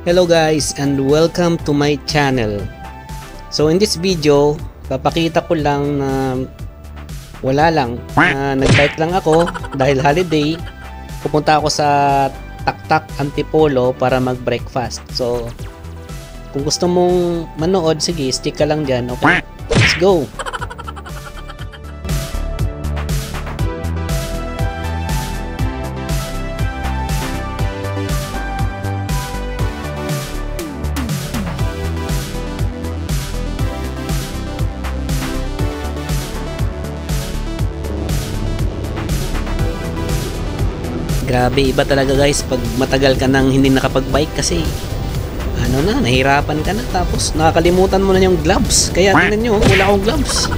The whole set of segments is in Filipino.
Hello guys and welcome to my channel. So in this video, papakita ko lang na wala lang, nag-bike lang ako dahil holiday. Pupunta ako sa Taktak Antipolo para mag-breakfast. So kung gusto mong manood, sige, stick ka lang dyan, okay? Let's go! Grabe, iba talaga guys pag matagal ka nang hindi nakapag-bike kasi nahirapan ka na tapos nakakalimutan mo na yung gloves. Kaya tingnan nyo, wala akong gloves.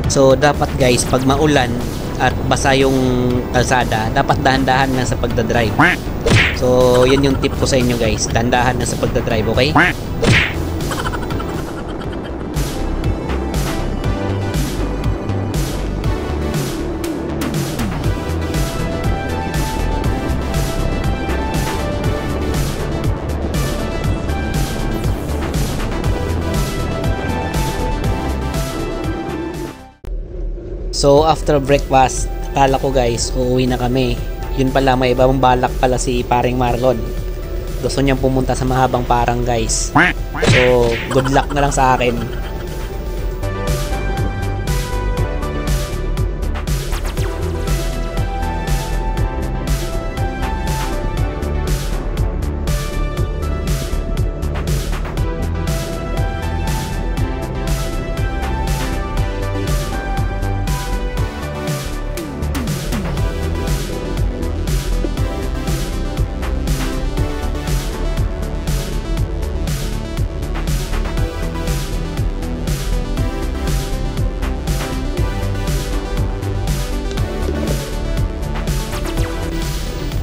So dapat guys, pag maulan at basa yung kalsada, dapat dahan-dahan na sa pagdadrive. So yan yung tip ko sa inyo guys, dahan-dahan na sa pagdadrive, okay? So after breakfast, akala ko guys, uuwi na kami. Yun pala, may ibang balak pala si paring Marlon. Gusto niyang pumunta sa mahabang parang guys. So good luck na lang sa akin.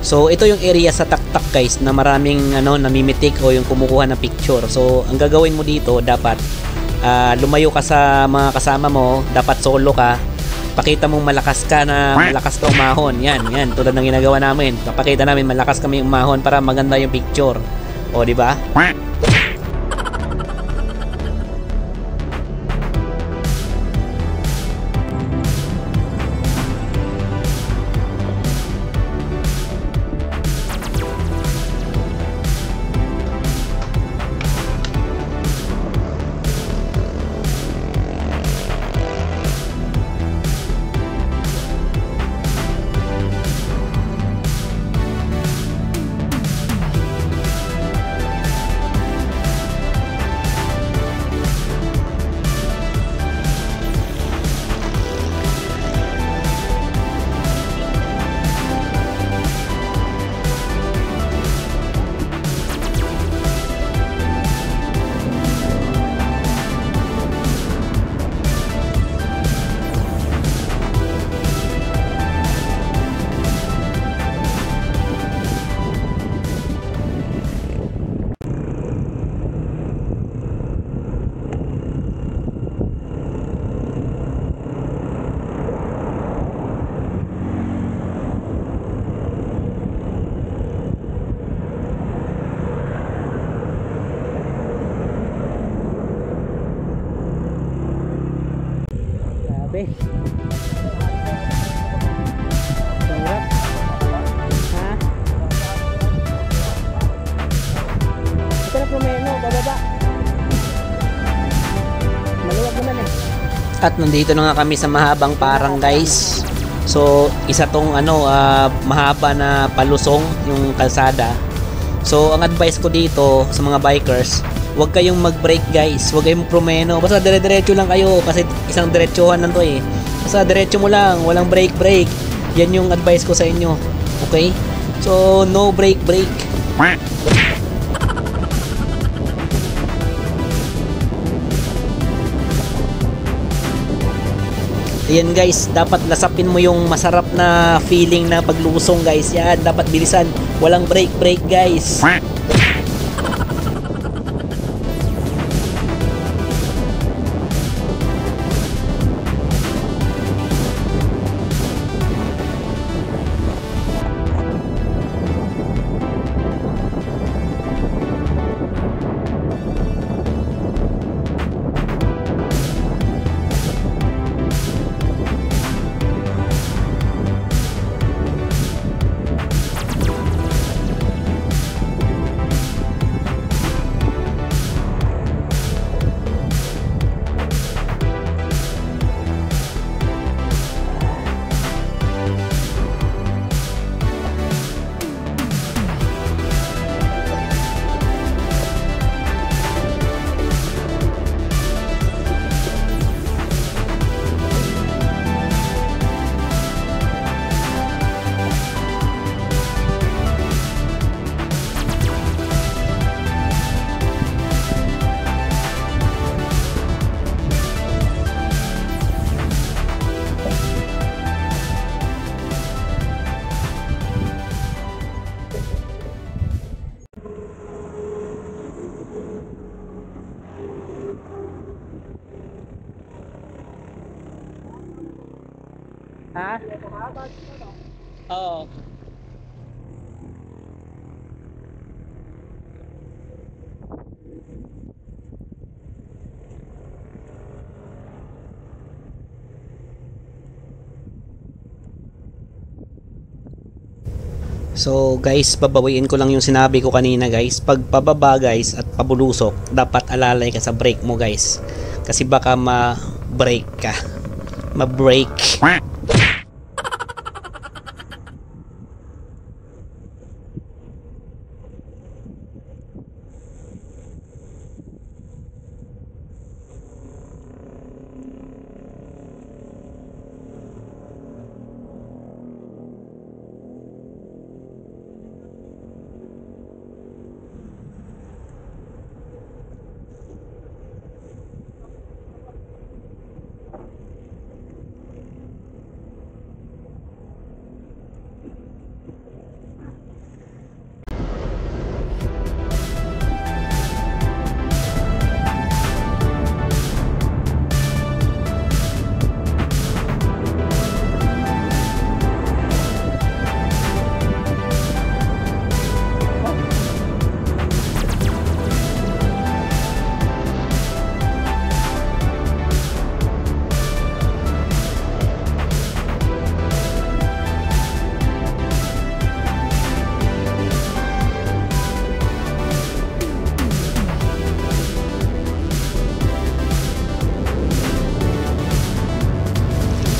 So ito yung area sa Taktak guys na maraming namimitik o yung kumukuha ng picture. So ang gagawin mo dito, dapat lumayo ka sa mga kasama mo, dapat solo ka. Pakita mong malakas ka umahon. Yan, tulad ng ginagawa namin. Papakita namin malakas kami umahon para maganda yung picture. O di ba? Grabe. Hirap. Ha? Ito na Promeno, bababa. Maluwag naman eh. At nandito na nga kami sa mahabang parang guys. So isa tong mahaba na palusong yung kalsada. So ang advice ko dito sa mga bikers, huwag kayong mag-brake guys, huwag kayong promeno, basta dire-diretso lang kayo kasi isang diretsuhan lang to eh. Basta diretso mo lang, walang brake. Yan yung advice ko sa inyo, okay? So no brake. Ayan guys, dapat lasapin mo yung masarap na feeling na paglusong guys. Yan, dapat bilisan. Walang break guys. Ha? Oo. So guys, babawiin ko lang yung sinabi ko kanina guys. Pag pababa guys at pabulusok, dapat alalay ka sa brake mo guys. Kasi baka ma-brake ka. Ma-brake.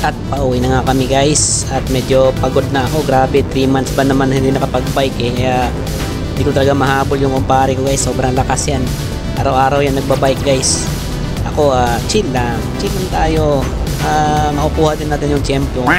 At pauwi na nga kami guys, at medyo pagod na ako. Grabe, 3 months ba naman hindi nakapag-bike eh, kaya hindi ko talaga mahabol yung kumpare ko guys. Sobrang lakas yan, araw-araw yan nagbabike guys. Ako chill lang tayo. Makukuha din natin yung champion.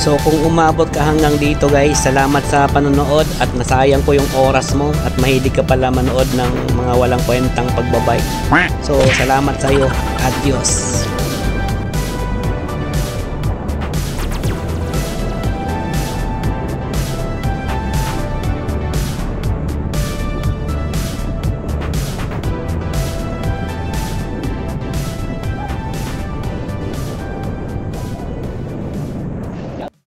So kung umabot ka hanggang dito guys, salamat sa panonood at nasayang ko yung oras mo at mahilig ka pala manood ng mga walang kwentang pagbabike. So salamat sa iyo. Adios.